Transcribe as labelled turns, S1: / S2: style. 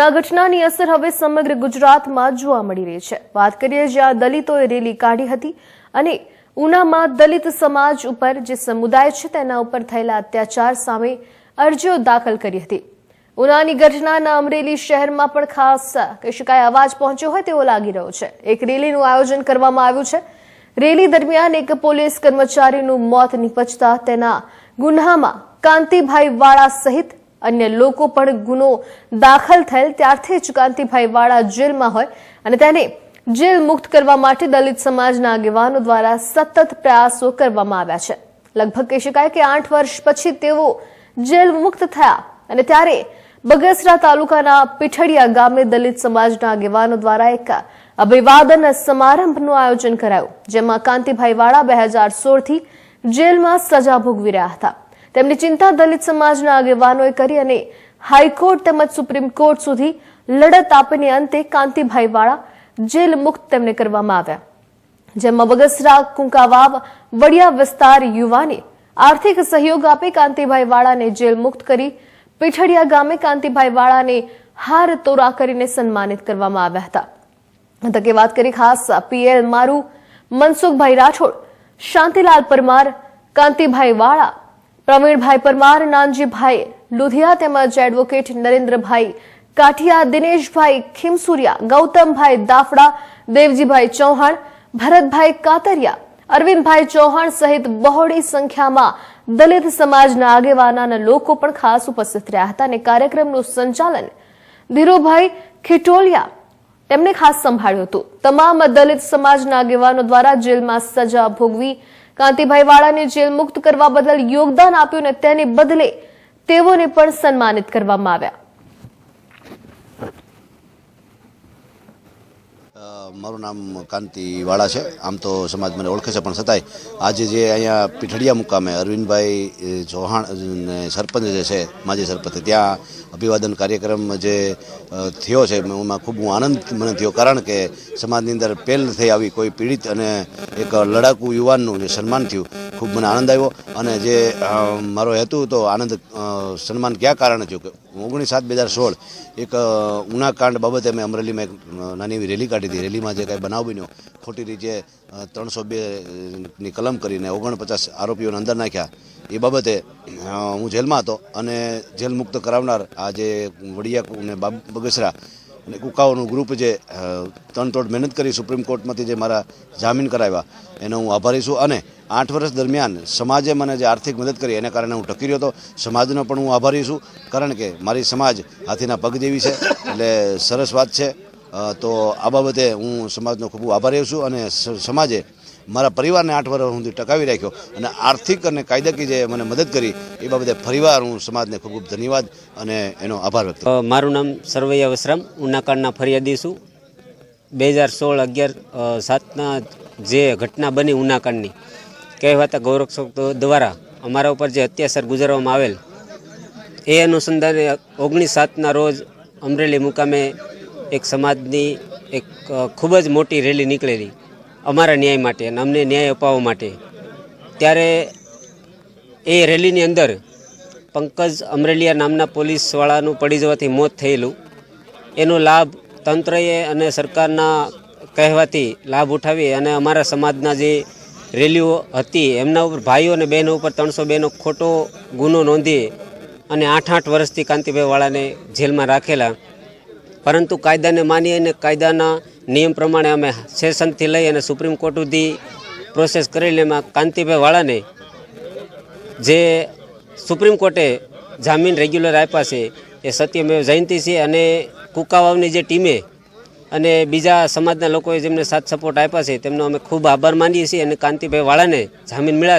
S1: ઉના ઘટનાની અસર હવે સમગ્ર ગુજરાતમાં જોવા મળી રહી છે। વાત કરીએ જ્યાં દલિતોએ રેલી કાઢી હતી અને ઉનામાં દલિત સમાજ ઉપર જે સમુદાય છે તેના ઉપર થયેલા અત્યાચાર સામે અરજીઓ દાખલ કરી હતી। ઉનાની ઘટનાના અમરેલી શહેરમાં પણ ખાસ કહી શકાય અવાજ પહોંચ્યો હોય તેવો લાગી રહ્યો છે। એક રેલીનું આયોજન કરવામાં આવ્યું છે। રેલી દરમિયાન એક પોલીસ કર્મચારીનું મોત નિપજતા તેના ગુન્હામાં કાંતિભાઈ વાળા સહિત अन्य लोको पण गुनो दाखल थયેલ ત્યારથી જ કાંતિભાઈ વાળા જેલમાં હોય અને તેને જેલ મુક્ત કરવા માટે દલિત સમાજના આગેવાનો દ્વારા સતત પ્રયાસો કરવામાં આવ્યા છે। લગભગ કહી શકાય કે 8 વર્ષ પછી તેઓ જેલ મુક્ત થયા અને ત્યારે બગસરા તાલુકાના પીઠડિયા ગામે દલિત સમાજના આગેવાનો દ્વારા એક અભિવાદન સમારંભનું આયોજન કરાયું, જેમાં કાંતિભાઈ વાળા 2016 થી જેલમાં સજા ભોગવી રહ્યા હતા। તેમની ચિંતા દલિત સમાજના આગેવાનોએ કરી અને હાઈકોર્ટ તેમજ સુપ્રીમ કોર્ટ સુધી લડત આપીને અંતે કાંતિભાઈ વાળા જેલ મુક્ત તેમને કરવામાં આવ્યા, જેમાં બગસરા કુંકાવાવ વડિયા વિસ્તાર યુવાને આર્થિક સહયોગ આપી કાંતિભાઈ વાળાને જેલ મુક્ત કરી પીઠડિયા ગામે કાંતિભાઈ વાળાને હાર તોરા કરીને સન્માનિત કરવામાં આવ્યા હતા। તકે વાત કરી ખાસ પીએલ મારુ, મનસુખભાઈ રાઠોડ, શાંતિલાલ પરમાર, કાંતિભાઈ વાળા, प्रवीणभाई परमार, नानजीभाई लुधिया તેમજ એડવોકેટ નરેન્દ્રભાઈ કાઠિયા, દિનેશભાઈ ખીમસુરિયા, ગૌતમભાઈ દાફડા, દેવજીભાઈ ચૌહાણ, ભરતભાઈ કાતરિયા, અરવિંદભાઈ ચૌહાણ સહિત બહોળી સંખ્યામાં દલિત સમાજના આગેવાના લોકો પણ ખાસ ઉપસ્થિત રહ્યા હતા અને કાર્યક્રમનું સંચાલન ધીરુભાઈ ખીટોલિયા તેમણે ખાસ સંભાળ્યું હતું। તમામ દલિત સમાજના આગેવાનો દ્વારા જેલમાં સજા ભોગવી કાંતિભાઈ વાળાને જેલ મુક્ત કરવા બદલ યોગદાન આપ્યું અને તેને બદલે તેઓને પણ સન્માનિત કરવામાં આવ્યા।
S2: મારું નામ કાંતિ વાળા છે। આમ તો સમાજ મને ઓળખે છે, પણ છતાંય આજે જે અહીંયા પીઠડિયા મુકામે અરવિંદભાઈ ચૌહાણ સરપંચ જે છે, માજી સરપંચ, ત્યાં અભિવાદન કાર્યક્રમ જે થયો છે એમાં ખૂબ આનંદ મને થયો, કારણ કે સમાજની અંદર પહેલ થઈ આવી કોઈ પીડિત અને એક લડાકુ યુવાનનું જે સન્માન થયું, ખૂબ મને આનંદ આવ્યો। અને જે મારો હેતુ હતો આનંદ સન્માન ક્યાં કારણે થયું કે 19/7/2016 એક ઉનાકાંડ બાબતે અમે અમરેલીમાં એક નાની એવી રેલી કાઢી હતી। રેલીમાં જે કાંઈ બનાવ બન્યો, ખોટી રીતે 302ની કલમ કરીને 49 આરોપીઓને અંદર નાખ્યા, એ બાબતે હું જેલમાં હતો અને જેલ મુક્ત કરાવનાર આ જે વડિયા અને બગસરા અને કુકાઓનું ગ્રુપ જે તનતોડ મહેનત કરી સુપ્રીમ કોર્ટમાંથી જે મારા જામીન કરાવ્યા એનો હું આભારી છું। અને 8 વર્ષ દરમિયાન સમાજે મને જે આર્થિક મદદ કરી એને કારણે હું ટકી રહ્યો હતો। સમાજનો પણ હું આભારી છું, કારણ કે મારી સમાજ હાથીના પગ જેવી છે, એટલે સરસ વાત છે। તો આ બાબતે હું સમાજનો ખૂબ આભારી છું અને સમાજે મારા પરિવારને 8 વર્ષ સુધી ટકાવી રાખ્યો અને આર્થિક અને કાયદાકીય જે મને મદદ કરી એ બાબતે ફરીવાર હું સમાજને ખૂબ ખૂબ ધન્યવાદ અને એનો આભાર વ્યક્ત કરું છું।
S3: મારું નામ સરવૈયા વસરામ, ઉનાકાંડના ફરિયાદી છું। 2016-11-7ના જે ઘટના બની ઉનાકાંડની, કહેવાતા ગૌરક્ષક દ્વારા અમારા ઉપર જે અત્યાચાર ગુજારવામાં આવેલ, એ અનુસંધાને 19/7ના રોજ અમરેલી મુકામે એક સમાજની એક ખૂબ જ મોટી રેલી નીકળેલી અમારા ન્યાય માટે અને અમને ન્યાય અપાવવા માટે। ત્યારે એ રેલીની અંદર પંકજ અમરેલિયા નામના પોલીસવાળાનું પડી જવાથી મોત થયેલું, એનો લાભ તંત્રએ અને સરકારના કહેવાથી લાભ ઉઠાવી અને અમારા સમાજના જે રેલીઓ હતી એમના ઉપર ભાઈઓ અને બહેનો ઉપર 302નો ખોટો ગુનો નોંધી અને 8 વર્ષથી કાંતિભાઈ વાળાને જેલમાં રાખેલા। પરંતુ કાયદાને માની અને કાયદાના નિયમ પ્રમાણે અમે સેશનથી લઈ અને સુપ્રીમ કોર્ટ સુધી પ્રોસેસ કરેલી, એમાં કાંતિભાઈ વાળાને જે સુપ્રીમ કોર્ટે જામીન રેગ્યુલર આપ્યા છે એ સત્યમેવ જયંતિ છે। અને કુકાવાવની જે ટીમે અને બીજા સમાજના લોકોએ જેમને સાથ સપોર્ટ આપ્યા છે તેમનો અમે ખૂબ આભાર માનીએ છીએ અને કાંતિભાઈ વાળાને જામીન મળ્યા છે।